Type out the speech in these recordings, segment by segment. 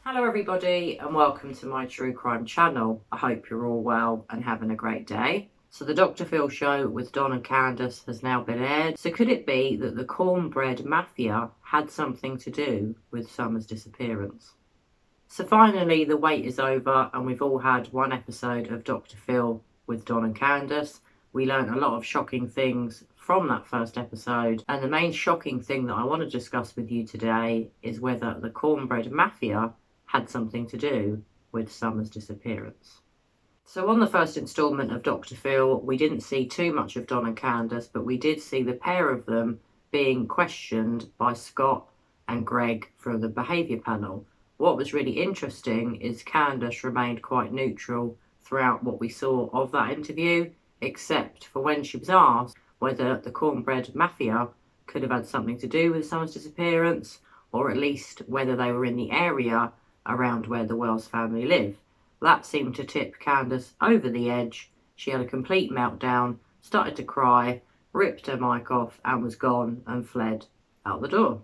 Hello everybody and welcome to my true crime channel. I hope you're all well and having a great day. So the Dr. Phil show with Don and Candus has now been aired. So could it be that the Cornbread Mafia had something to do with Summer's disappearance? So finally the wait is over and we've all had one episode of Dr. Phil with Don and Candus. We learned a lot of shocking things from that first episode, and the main shocking thing that I want to discuss with you today is whether the Cornbread Mafia had something to do with Summer's disappearance. So on the first instalment of Dr. Phil, we didn't see too much of Don and Candus, but we did see the pair of them being questioned by Scott and Greg from the behaviour panel. What was really interesting is Candus remained quite neutral throughout what we saw of that interview, except for when she was asked whether the Cornbread Mafia could have had something to do with Summer's disappearance, or at least whether they were in the area around where the Wells family live. That seemed to tip Candus over the edge. She had a complete meltdown, started to cry, ripped her mic off and was gone and fled out the door.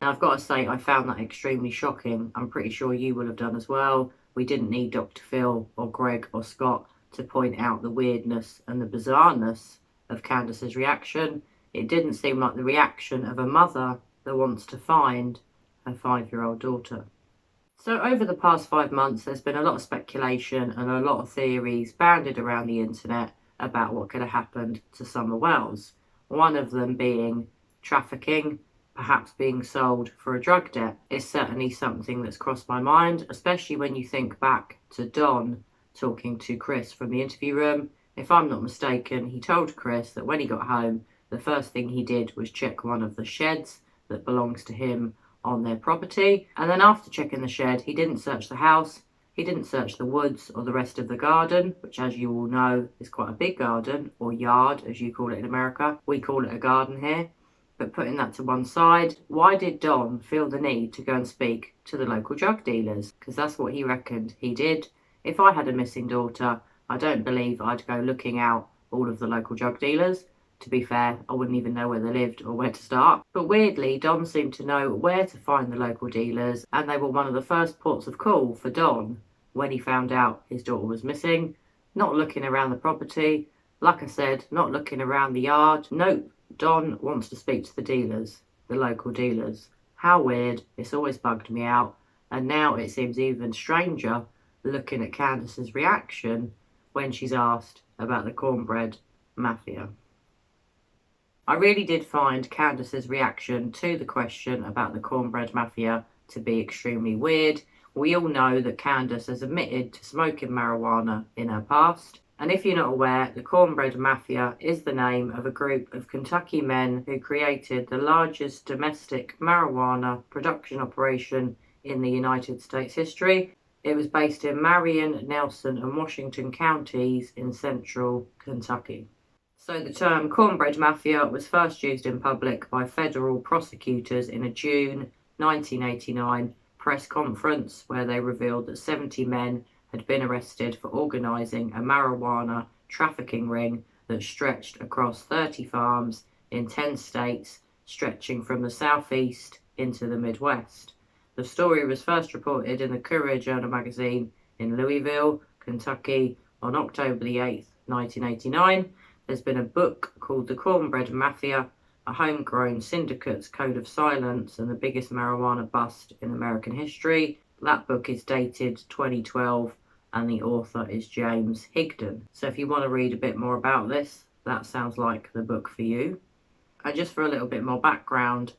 Now I've got to say I found that extremely shocking. I'm pretty sure you will have done as well. We didn't need Dr. Phil or Greg or Scott to point out the weirdness and the bizarreness of Candus's reaction. It didn't seem like the reaction of a mother that wants to find her 5-year-old daughter. So over the past 5 months, there's been a lot of speculation and a lot of theories banded around the internet about what could have happened to SummerWells. One of them being trafficking, perhaps being sold for a drug debt, is certainly something that's crossed my mind, especially when you think back to Don talking to Chris from the interview room. If I'm not mistaken, he told Chris that when he got home, the first thing he did was check one of the sheds that belongs to him on their property, and then after checking the shed, he didn't search the house, he didn't search the woods or the rest of the garden, which, as you all know, is quite a big garden, or yard as you call it in America. We call it a garden here. But putting that to one side, why did Don feel the need to go and speak to the local drug dealers? Because that's what he reckoned he did. If I had a missing daughter, I don't believe I'd go looking out all of the local drug dealers. To be fair, I wouldn't even know where they lived or where to start. But weirdly, Don seemed to know where to find the local dealers, and they were one of the first ports of call for Don when he found out his daughter was missing. Not looking around the property, like I said, not looking around the yard. Nope, Don wants to speak to the dealers, the local dealers. How weird, it's always bugged me out, and now it seems even stranger looking at Candus's reaction when she's asked about the Cornbread Mafia. I really did find Candus's reaction to the question about the Cornbread Mafia to be extremely weird. We all know that Candus has admitted to smoking marijuana in her past. And if you're not aware, the Cornbread Mafia is the name of a group of Kentucky men who created the largest domestic marijuana production operation in the United States history. It was based in Marion, Nelson, and Washington counties in central Kentucky. So the term Cornbread Mafia was first used in public by federal prosecutors in a June 1989 press conference where they revealed that 70 men had been arrested for organising a marijuana trafficking ring that stretched across 30 farms in 10 states, stretching from the southeast into the Midwest. The story was first reported in the Courier-Journal magazine in Louisville, Kentucky on October the 8th, 1989. There's been a book called The Cornbread Mafia, a homegrown syndicate's code of silence and the biggest marijuana bust in American history. That book is dated 2012 and the author is James Higdon. So if you want to read a bit more about this, that sounds like the book for you. And just for a little bit more background,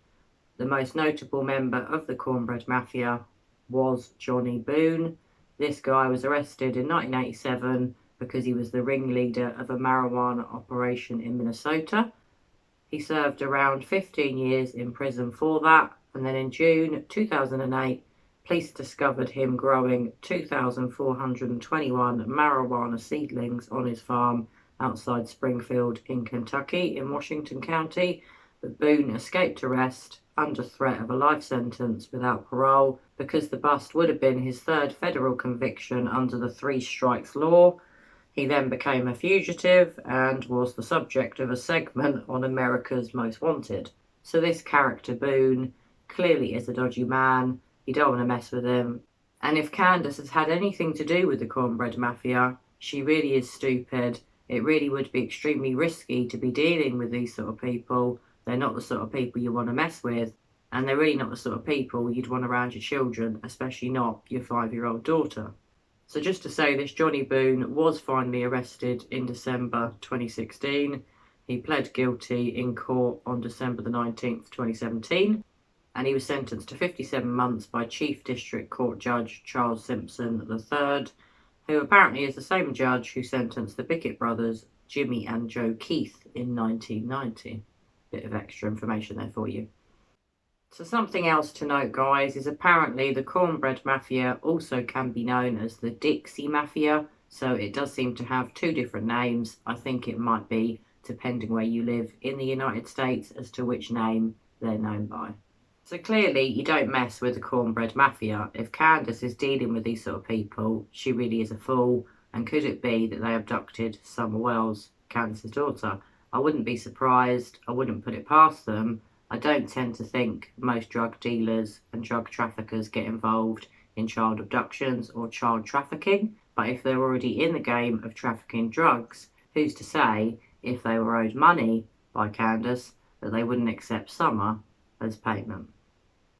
the most notable member of the Cornbread Mafia was Johnny Boone. This guy was arrested in 1987 because he was the ringleader of a marijuana operation in Minnesota. He served around 15 years in prison for that, and then in June 2008, police discovered him growing 2,421 marijuana seedlings on his farm outside Springfield in Kentucky in Washington County. But Boone escaped arrest under threat of a life sentence without parole because the bust would have been his third federal conviction under the three strikes law. He then became a fugitive and was the subject of a segment on America's Most Wanted. So this character Boone clearly is a dodgy man, You don't want to mess with him. And if Candus has had anything to do with the Cornbread Mafia, she really is stupid. It really would be extremely risky to be dealing with these sort of people. They're not the sort of people you want to mess with. And they're really not the sort of people you'd want around your children, especially not your 5-year-old daughter. So just to say this, Johnny Boone was finally arrested in December 2016. He pled guilty in court on December the 19th, 2017. And he was sentenced to 57 months by Chief District Court Judge Charles Simpson III, who apparently is the same judge who sentenced the Bickett brothers, Jimmy and Joe Keith, in 1990. Bit of extra information there for you. So something else to note, guys, is apparently the Cornbread Mafia also can be known as the Dixie Mafia. So it does seem to have two different names. I think it might be, depending where you live in the United States, as to which name they're known by. So clearly you don't mess with the Cornbread Mafia. If Candus is dealing with these sort of people, she really is a fool. And could it be that they abducted SummerWells, Candus's daughter? I wouldn't be surprised. I wouldn't put it past them. I don't tend to think most drug dealers and drug traffickers get involved in child abductions or child trafficking. But if they're already in the game of trafficking drugs, who's to say, if they were owed money by Candus, that they wouldn't accept Summer as payment?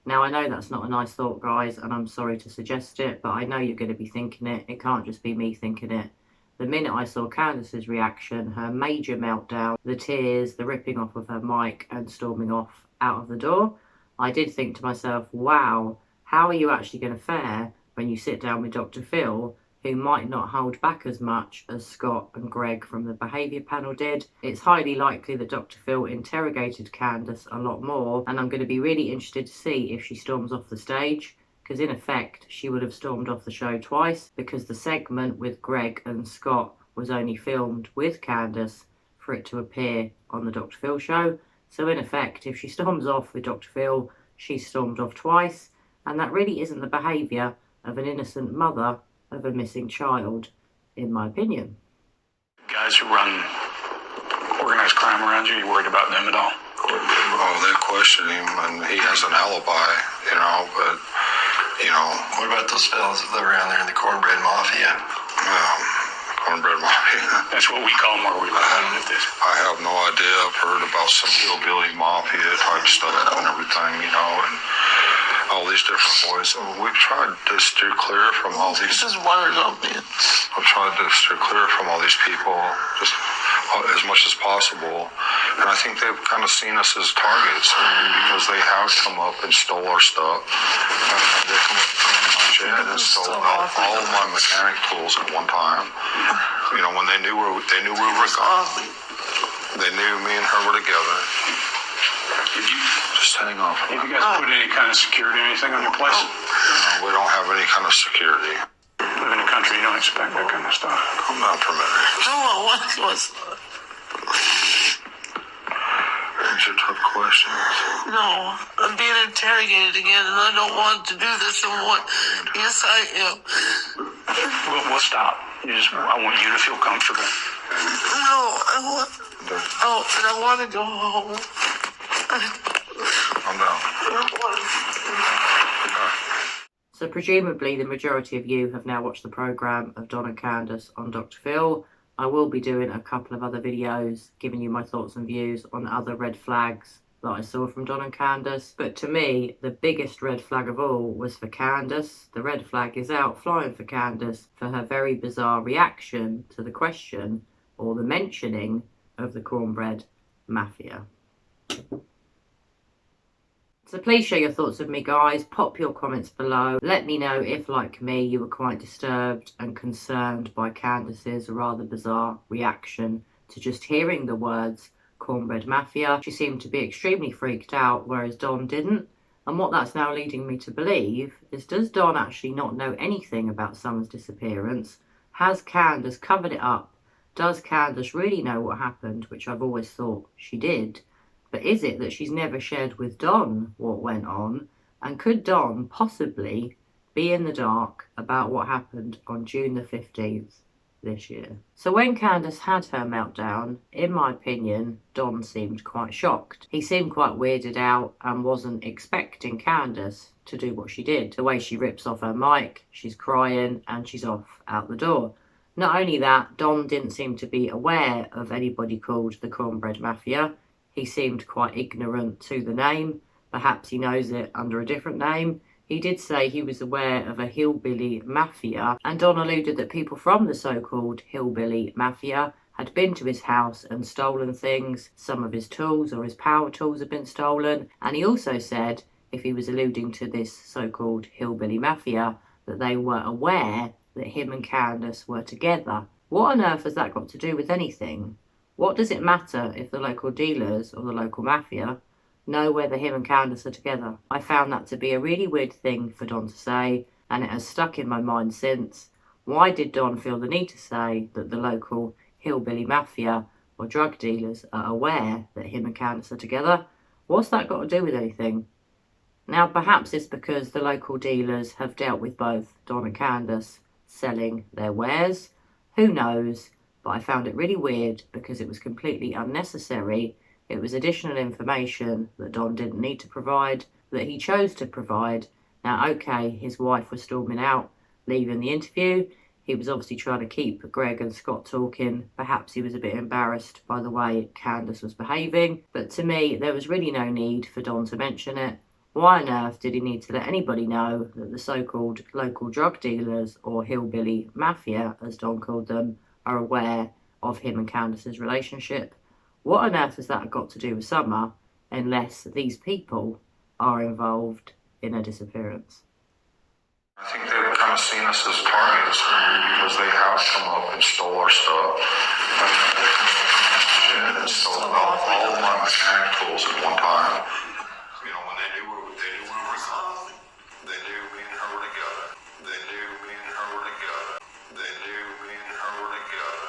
Now, I know that's not a nice thought, guys, and I'm sorry to suggest it, but I know you're going to be thinking it. It can't just be me thinking it. The minute I saw Candus's reaction, her major meltdown, the tears, the ripping off of her mic and storming off out of the door, I did think to myself, wow, how are you actually going to fare when you sit down with Dr. Phil, who might not hold back as much as Scott and Greg from the behaviour panel did? It's highly likely that Dr. Phil interrogated Candus a lot more, and I'm going to be really interested to see if she storms off the stage, because in effect she would have stormed off the show twice, because the segment with Greg and Scott was only filmed with Candus for it to appear on the Dr. Phil show. So in effect, if she storms off with Dr. Phil, she stormed off twice, and that really isn't the behaviour of an innocent mother of a missing child, in my opinion. Guys who run organized crime around you worried about them at all? Oh, they question him, and he has an alibi, but, What about those fellas that live around there in the Cornbread Mafia? Cornbread Mafia. That's what we call them where we live. I have no idea. I've heard about some hillbilly mafia type stuff and everything, and all these different boys. We've tried to steer clear from all these. This is wires up, man. I've tried to steer clear from all these people just as much as possible. And I think they've kind of seen us as targets because they have come up and stole our stuff. And they come up to my shed and stole all of my mechanic tools at one time. When they knew we were gone. They knew me and her were together. Just hang off. Have you guys put any kind of security or anything on your place? No, we don't have any kind of security. Live in a country, you don't expect that kind of stuff. I'm not permitted. No, what's... These are tough questions. No, I'm being interrogated again, and I don't want to do this. Yes, I am. We'll stop. I want you to feel comfortable. No, I want to go home. I'm down. So presumably the majority of you have now watched the programme of Don and Candus on Dr. Phil. I will be doing a couple of other videos giving you my thoughts and views on other red flags that I saw from Don and Candus. But to me, the biggest red flag of all was for Candus. The red flag is out flying for Candus for her very bizarre reaction to the question or the mentioning of the Cornbread Mafia. So please share your thoughts with me, guys. Pop your comments below. Let me know if, like me, you were quite disturbed and concerned by Candus's rather bizarre reaction to just hearing the words Cornbread Mafia. She seemed to be extremely freaked out, whereas Don didn't. And what that's now leading me to believe is, does Don actually not know anything about Summer's disappearance? Has Candus covered it up? Does Candus really know what happened, which I've always thought she did? But is it that she's never shared with Don what went on? And could Don possibly be in the dark about what happened on June the 15th, this year. So when Candus had her meltdown, in my opinion, Don seemed quite shocked. He seemed quite weirded out and wasn't expecting Candus to do what she did. The way she rips off her mic, she's crying and she's off out the door. Not only that, Don didn't seem to be aware of anybody called the Cornbread Mafia. He seemed quite ignorant to the name. Perhaps he knows it under a different name. He did say he was aware of a hillbilly mafia, and Don alluded that people from the so-called hillbilly mafia had been to his house and stolen things. Some of his tools or his power tools had been stolen. And he also said, if he was alluding to this so-called hillbilly mafia, that they were aware that him and Candus were together. What on earth has that got to do with anything? What does it matter if the local dealers or the local mafia know whether him and Candus are together? I found that to be a really weird thing for Don to say, and it has stuck in my mind since. Why did Don feel the need to say that the local hillbilly mafia or drug dealers are aware that him and Candus are together? What's that got to do with anything? Now, perhaps it's because the local dealers have dealt with both Don and Candus selling their wares. Who knows? But I found it really weird because it was completely unnecessary. It was additional information that Don didn't need to provide, that he chose to provide. Now, okay, his wife was storming out, leaving the interview. He was obviously trying to keep Greg and Scott talking. Perhaps he was a bit embarrassed by the way Candus was behaving. But to me, there was really no need for Don to mention it. Why on earth did he need to let anybody know that the so-called local drug dealers, or hillbilly mafia, as Don called them, are aware of him and Candus's relationship? What on earth has that got to do with Summer, unless these people are involved in her disappearance? I think they've kind of seen us as targets because they have come up and stole our stuff. And stole all of my mechanic tools at one time. You know, when they knew we were gone, they knew me and her were together. They knew me and her were together. They knew me and her were together.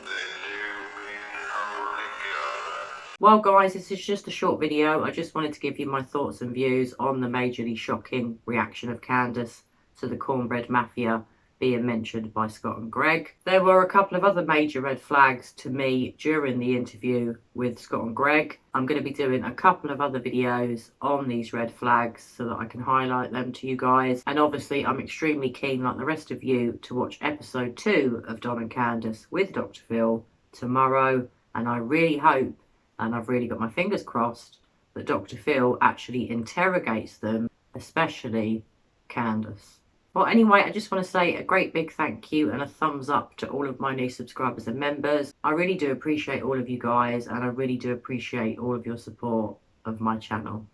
They knew me and her were together. Well guys, this is just a short video. I just wanted to give you my thoughts and views on the majorly shocking reaction of Candus to the Cornbread Mafia being mentioned by Scott and Greg. There were a couple of other major red flags to me during the interview with Scott and Greg. I'm going to be doing a couple of other videos on these red flags so that I can highlight them to you guys. And obviously I'm extremely keen, like the rest of you, to watch episode 2 of Don and Candus with Dr. Phil tomorrow. And I really hope, and I've really got my fingers crossed, that Dr. Phil actually interrogates them, especially Candus. Well, anyway, I just want to say a great big thank you and a thumbs up to all of my new subscribers and members. I really do appreciate all of you guys, and I really do appreciate all of your support of my channel.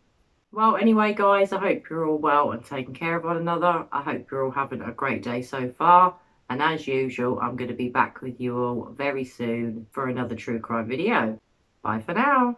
Well, anyway, guys, I hope you're all well and taking care of one another. I hope you're all having a great day so far. And as usual, I'm going to be back with you all very soon for another true crime video. Bye for now.